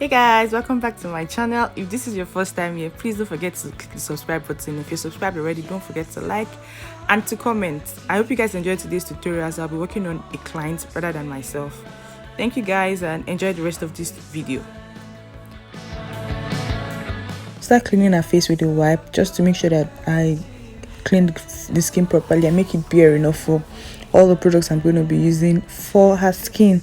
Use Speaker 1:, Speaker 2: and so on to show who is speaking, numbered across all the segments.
Speaker 1: Hey guys, welcome back to my channel. If this is your first time here, please don't forget to click the subscribe button. If you're subscribed already, don't forget to like and to comment. I hope you guys enjoyed today's tutorial as I'll be working on a client rather than myself. Thank you guys and enjoy the rest of this video. Start cleaning her face with a wipe just to make sure that I clean the skin properly and make it bare enough for all the products I'm going to be using for her skin.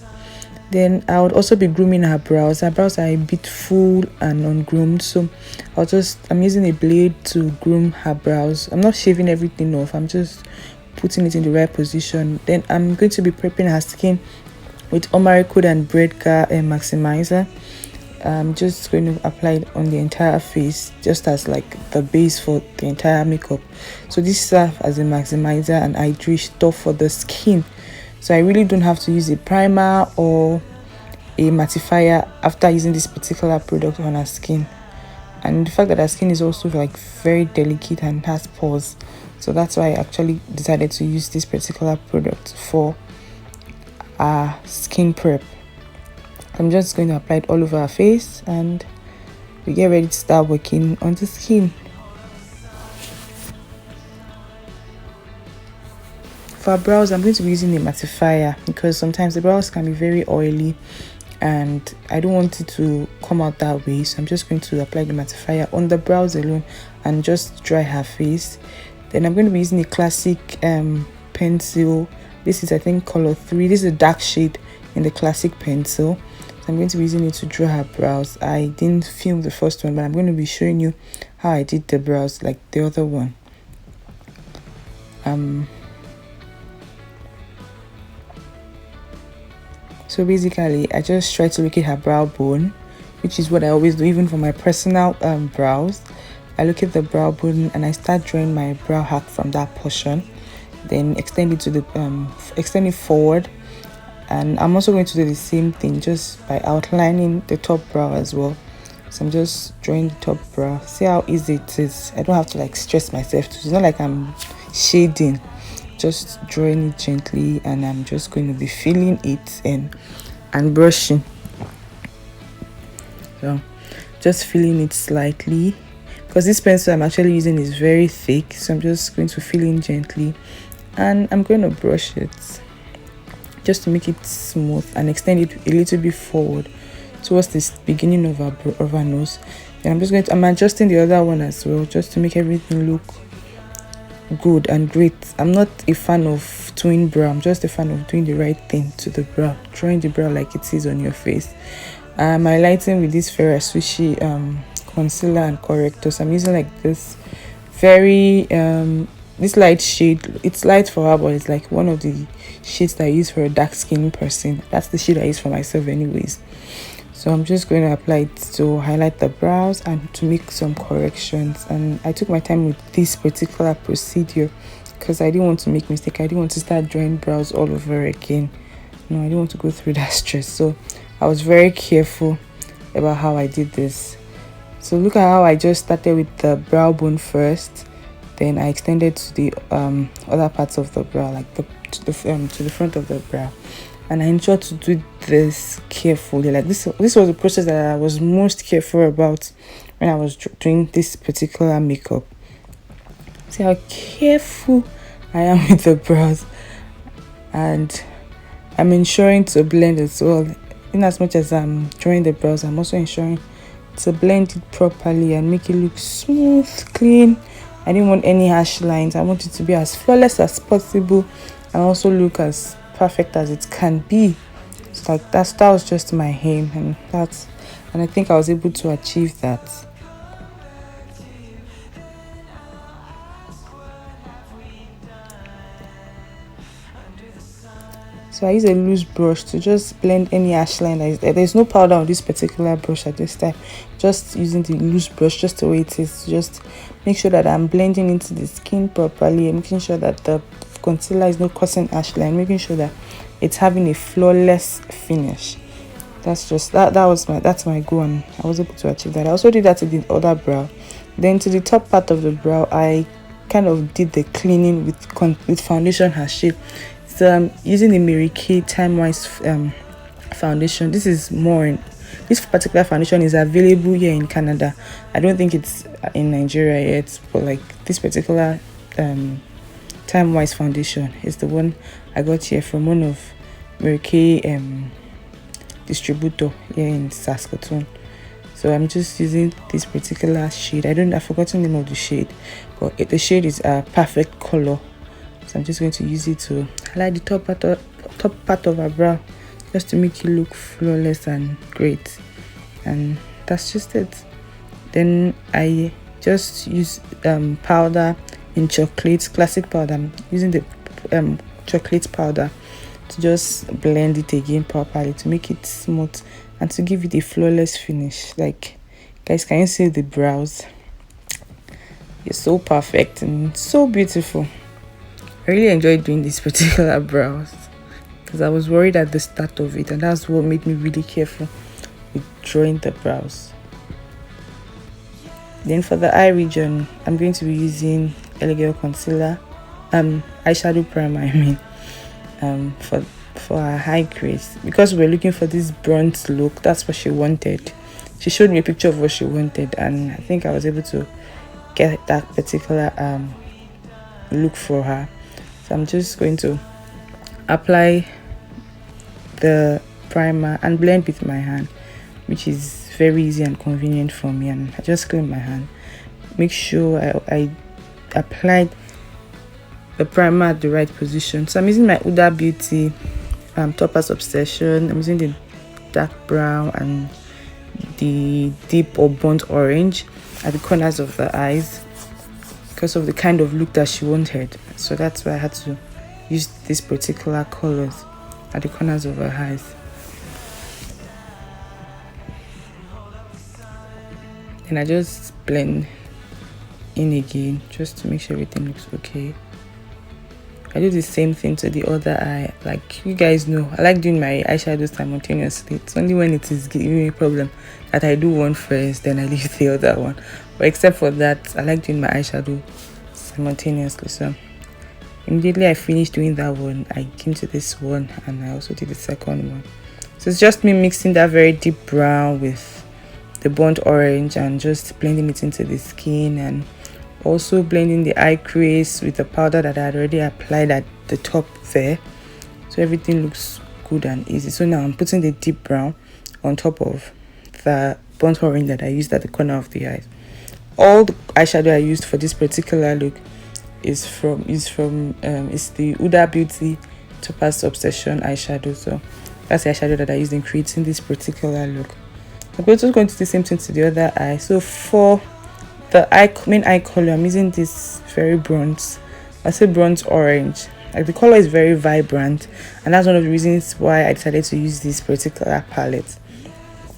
Speaker 1: Then I would also be grooming her brows. Her brows are a bit full and ungroomed, so I'm using a blade to groom her brows. I'm not shaving everything off, I'm just putting it in the right position. Then I'm going to be prepping her skin with Omaricode and Bregha and Maximiser. I'm just going to apply it on the entire face, just as like the base for the entire makeup. So this serves as a maximizer and hydration stuff for the skin. So I really don't have to use a primer or a mattifier after using this particular product on her skin. And the fact that her skin is also like very delicate and has pores, so that's why I actually decided to use this particular product for our skin prep. I'm just going to apply it all over her face and we get ready to start working on the skin. For brows, I'm going to be using a mattifier because sometimes the brows can be very oily and I don't want it to come out that way. So I'm just going to apply the mattifier on the brows alone and just dry her face. Then I'm going to be using a classic pencil. This is, I think, color 3. This is a dark shade in the classic pencil. So I'm going to be using it to draw her brows. I didn't film the first one, but I'm going to be showing you how I did the brows like the other one. So basically, I just try to look at her brow bone, which is what I always do, even for my personal brows. I look at the brow bone and I start drawing my brow hack from that portion. Then extend it to the extend it forward, and I'm also going to do the same thing just by outlining the top brow as well. So I'm just drawing the top brow. See how easy it is. I don't have to like stress myself too. It's not like I'm shading. Just drawing it gently, and I'm just going to be filling it in and brushing. So just filling it slightly because this pencil I'm actually using is very thick, so I'm just going to fill in gently and I'm going to brush it just to make it smooth and extend it a little bit forward towards this beginning of our nose. Then I'm adjusting the other one as well just to make everything look good and great. I'm not a fan of twin brow, I'm just a fan of doing the right thing to the brow, drawing the brow like it is on your face. I'm highlighting with this Ferrari Swishy concealer and corrector. So I'm using like this very this light shade. It's light for her, but it's like one of the shades that I use for a dark skin person. That's the shade I use for myself anyways. So I'm just going to apply it to highlight the brows and to make some corrections. And I took my time with this particular procedure because I didn't want to make mistake. I didn't want to start drawing brows all over again. No, I didn't want to go through that stress. So I was very careful about how I did this. So look at how I just started with the brow bone first. Then I extended to the other parts of the brow, like to the front of the brow. And I ensured to do this carefully. Like this was the process that I was most careful about when I was doing this particular makeup. See how careful I am with the brows, and I'm ensuring to blend as well. In as much as I'm drawing the brows, I'm also ensuring to blend it properly and make it look smooth, clean. I didn't want any harsh lines. I want it to be as flawless as possible and also look as perfect as it can be. It's like that was just my aim, and I think I was able to achieve that. So I use a loose brush to just blend any harsh line that is there. There's no powder on this particular brush at this time. Just using the loose brush just the way it is. Just make sure that I'm blending into the skin properly and making sure that the concealer is not causing harsh line, making sure that it's having a flawless finish. That's my goal, and I was able to achieve that. I also did that to the other brow. Then to the top part of the brow, I kind of did the cleaning with foundation hair shape. So I'm using the Marykay Timewise foundation. This is more in This particular foundation is available here in Canada. I don't think it's in Nigeria yet, but like this particular Timewise foundation is the one I got here from one of Marykay distributor here in Saskatoon. So I'm just using this particular shade. I've forgotten the name of the shade, but the shade is a perfect color. So I'm just going to use it to highlight the top part of her brow, just to make it look flawless and great. And that's just it. Then I just use powder in chocolate, classic powder. I'm using the chocolate powder to just blend it again properly to make it smooth and to give it a flawless finish. Like, guys, can you see the brows? It's so perfect and so beautiful. I really enjoyed doing this particular brows because I was worried at the start of it, and that's what made me really careful with drawing the brows. Then for the eye region, I'm going to be using Elegant concealer, eyeshadow primer, I mean, for her high crease, because we're looking for this bronze look. That's what she wanted. She showed me a picture of what she wanted, and I think I was able to get that particular look for her. So I'm just going to apply the primer and blend with my hand, which is very easy and convenient for me. And I just clean my hand, make sure I applied the primer at the right position. So I'm using my Huda Beauty Topaz Obsession. I'm using the dark brown and the deep or burnt orange at the corners of the eyes because of the kind of look that she wanted. So that's why I had to use these particular colors at the corners of her eyes. And I just blend in again just to make sure everything looks okay. I do the same thing to the other eye. Like you guys know, I like doing my eyeshadows simultaneously. It's only when it is giving me a problem that I do one first, then I leave the other one. But except for that, I like doing my eyeshadow simultaneously. So immediately I finished doing that one, I came to this one, and I also did the second one. So it's just me mixing that very deep brown with the burnt orange and just blending it into the skin, and also blending the eye crease with the powder that I had already applied at the top there, so everything looks good and easy. So now I'm putting the deep brown on top of the burnt orange that I used at the corner of the eyes. All the eyeshadow I used for this particular look is the Huda Beauty Topaz Obsession eyeshadow. So that's the eyeshadow that I used in creating this particular look. I'm also going to do the same thing to the other eye. So for the main eye color, I'm using this very bronze, I say bronze orange. Like the color is very vibrant, and that's one of the reasons why I decided to use this particular palette.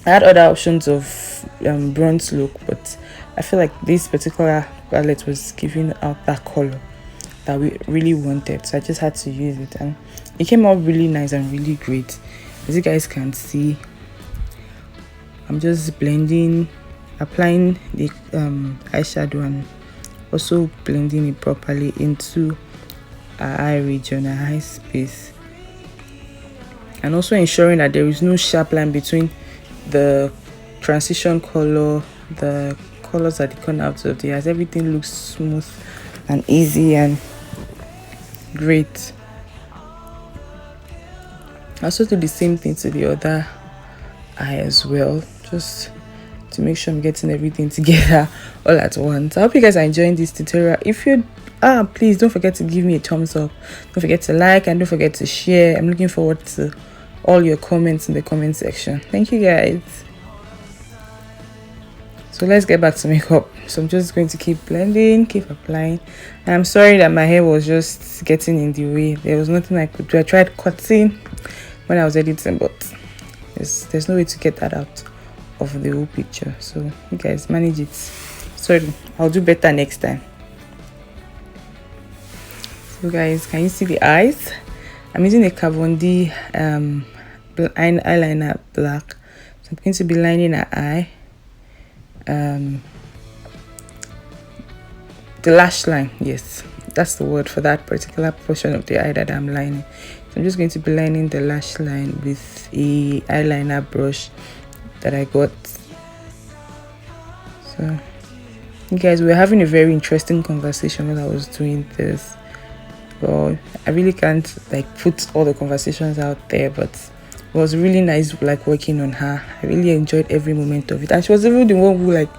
Speaker 1: I had other options of bronze look, but I feel like this particular palette was giving out that color that we really wanted, so I just had to use it, and it came out really nice and really great. As you guys can see, I'm just blending, applying the eyeshadow and also blending it properly into our eye region, our eye space, and also ensuring that there is no sharp line between the transition color, the colors at the corner of the eyes. Everything looks smooth and easy and great. I also do the same thing to the other eye as well, just to make sure I'm getting everything together all at once. I hope you guys are enjoying this tutorial. If you are, please don't forget to give me a thumbs up, don't forget to like, and don't forget to share. I'm looking forward to all your comments in the comment section. Thank you guys. So let's get back to makeup. So I'm just going to keep blending, keep applying. And I'm sorry that my hair was just getting in the way. There was nothing I could do. I tried cutting when I was editing, but there's no way to get that out of the whole picture. So you guys manage it. Sorry, I'll do better next time. So guys, can you see the eyes? I'm using a Kat D eyeliner black. So I'm going to be lining her eye. The lash line, yes, that's the word for that particular portion of the eye that I'm lining. So I'm just going to be lining the lash line with a eyeliner brush. that I got. So you guys, we were having a very interesting conversation when I was doing this. Well, I really can't like put all the conversations out there, but it was really nice like working on her. I really enjoyed every moment of it, and she was even the one who like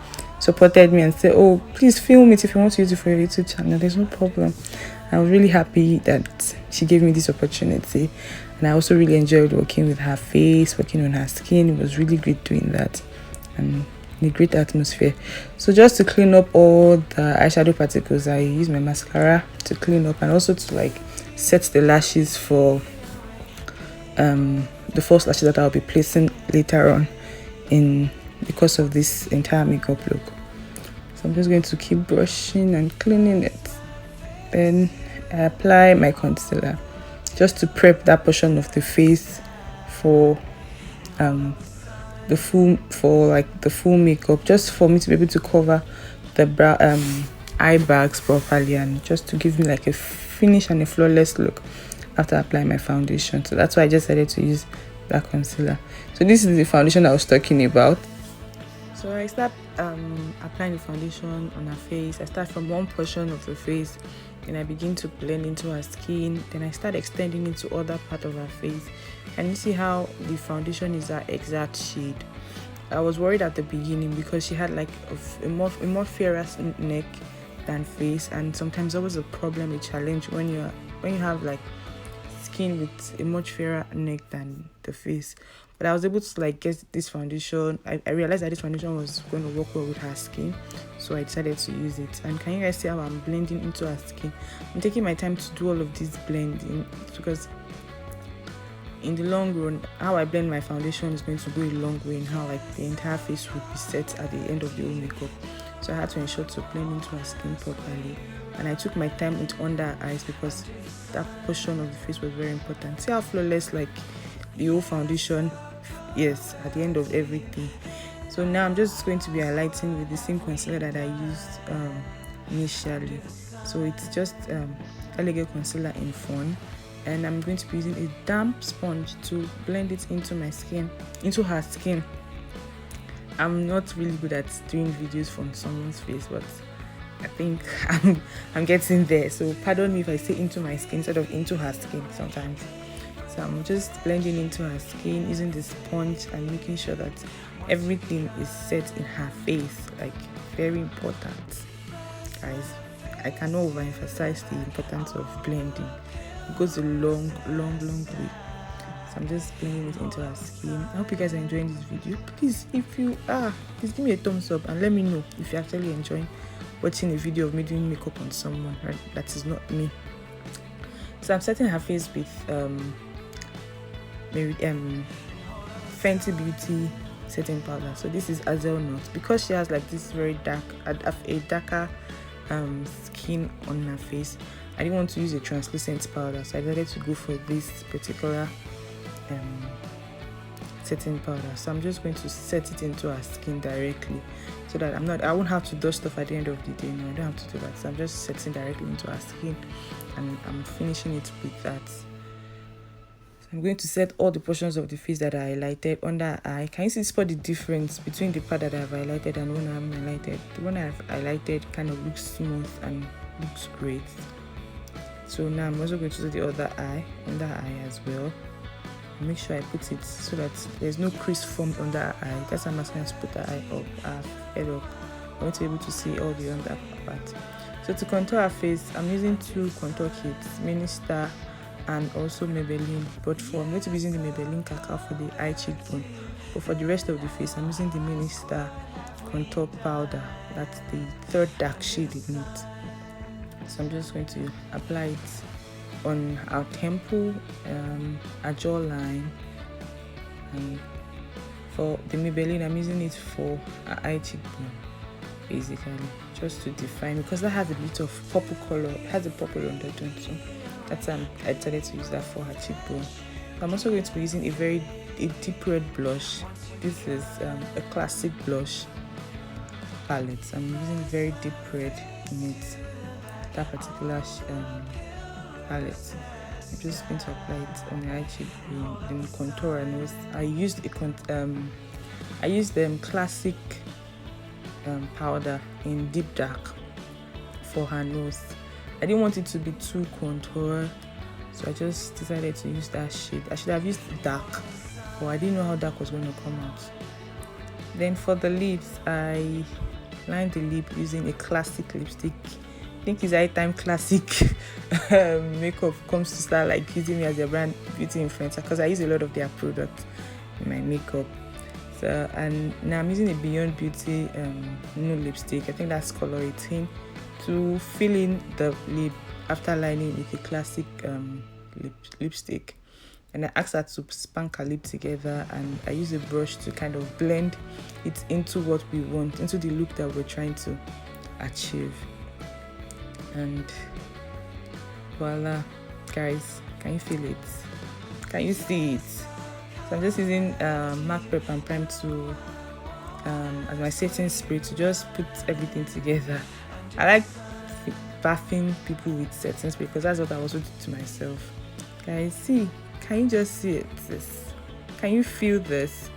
Speaker 1: supported me and said, oh, please film it if you want to use it for your YouTube channel, there's no problem. I was really happy that she gave me this opportunity, and I also really enjoyed working with her face, working on her skin. It was really great doing that, and in a great atmosphere. So just to clean up all the eyeshadow particles, I use my mascara to clean up, and also to like set the lashes for the false lashes that I'll be placing later on in because of this entire makeup look. So I'm just going to keep brushing and cleaning it. Then I apply my concealer just to prep that portion of the face for the full makeup, just for me to be able to cover the brow eye bags properly, and just to give me like a finish and a flawless look after applying my foundation. So that's why I just decided to use that concealer. So this is the foundation I was talking about. So I start applying the foundation on her face. I start from one portion of the face, and I begin to blend into her skin. Then I start extending into other part of her face. And you see how the foundation is her exact shade. I was worried at the beginning because she had like a more fairer neck than face, and sometimes there was a problem, a challenge when you have like skin with a much fairer neck than the face. But I was able to like get this foundation. I realized that this foundation was going to work well with her skin, so I decided to use it. And can you guys see how I'm blending into her skin? I'm taking my time to do all of this blending because in the long run, how I blend my foundation is going to go a long way in how like the entire face will be set at the end of the whole makeup. So I had to ensure to blend into her skin properly, and I took my time with under her eyes because that portion of the face was very important. See how flawless like the whole foundation is at the end of everything. So now I'm just going to be highlighting with the same concealer that I used initially. So it's just elegant concealer in Fawn, and I'm going to be using a damp sponge to blend it into her skin. I'm not really good at doing videos from someone's face, but I think I'm getting there. So pardon me if I say into my skin instead of into her skin sometimes. So I'm just blending into her skin using the sponge and making sure that everything is set in her face. Like, very important, guys. I cannot overemphasize the importance of blending. It goes a long way. So I'm just blending it into her skin. I hope you guys are enjoying this video. Please, if you are, please give me a thumbs up and let me know if you're actually enjoying watching a video of me doing makeup on someone, right? That is not me. So I'm setting her face with Fenty Beauty setting powder. So this is Hazelnut, because she has like this very darker skin on her face. I didn't want to use a translucent powder, so I decided to go for this particular setting powder. So I'm just going to set it into her skin directly, so that I won't have to dust off at the end of the day. No, I don't have to do that. So I'm just setting directly into her skin, and I'm finishing it with that. I'm going to set all the portions of the face that I highlighted under her eye. Can you see spot the difference between the part that I've highlighted and the one I haven't highlighted? The one I've highlighted kind of looks smooth and looks great. So now I'm also going to do the other eye, under her eye as well. And make sure I put it so that there's no crease formed under her eye. That's how I'm going to put her eye up, her head up. I want to be able to see all the under part. So to contour her face, I'm using two contour kits, Minister and also Maybelline, but I'm going to be using the Maybelline Cacao for the eye cheekbone, but for the rest of the face I'm using the Minister contour powder. That's the third dark shade in it. So I'm just going to apply it on our temple, our jawline, and for the Maybelline I'm using it for our eye cheekbone, basically, just to define, because that has a bit of purple color, it has a purple undertone, so that's I decided to use that for her cheekbone. I'm also going to be using a deep red blush. This is a classic blush palette. I'm using very deep red in it, that particular palette. I'm just going to apply it on the eye cheekbone, then contour. And I used I used classic powder in deep dark for her nose. I didn't want it to be too contour, so I just decided to use that shade. I should have used dark, but I didn't know how dark was going to come out. Then for the lips, I lined the lip using a classic lipstick. I think it's high time classic makeup comes to start like using me as a brand beauty influencer, because I use a lot of their products in my makeup. So, and now I'm using a Beyond Beauty new lipstick. I think that's color 18, to fill in the lip after lining with a classic lipstick. And I asked her to spank her lip together, and I use a brush to kind of blend it into what we want, into the look that we're trying to achieve. And voila, guys, can you feel it? Can you see it? So I'm just using MAC Prep and Prime to as my setting spray to just put everything together. I like bathing people with setting spray because that's what I also do to myself. Guys, see? Can you just see it? Can you feel this?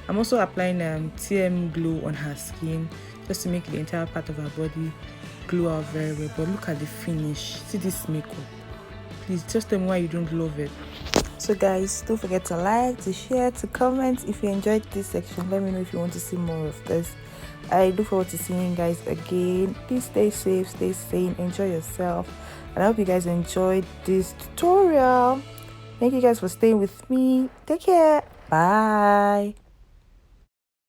Speaker 1: I'm also applying TM Glow on her skin just to make the entire part of her body glow out very well. But look at the finish. See this makeup. Please just tell me why you don't love it. So guys, don't forget to like, to share, to comment. If you enjoyed this section, let me know if you want to see more of this. I look forward to seeing you guys again. Please stay safe, stay sane, enjoy yourself, and I hope you guys enjoyed this tutorial. Thank you guys for staying with me. Take care. Bye.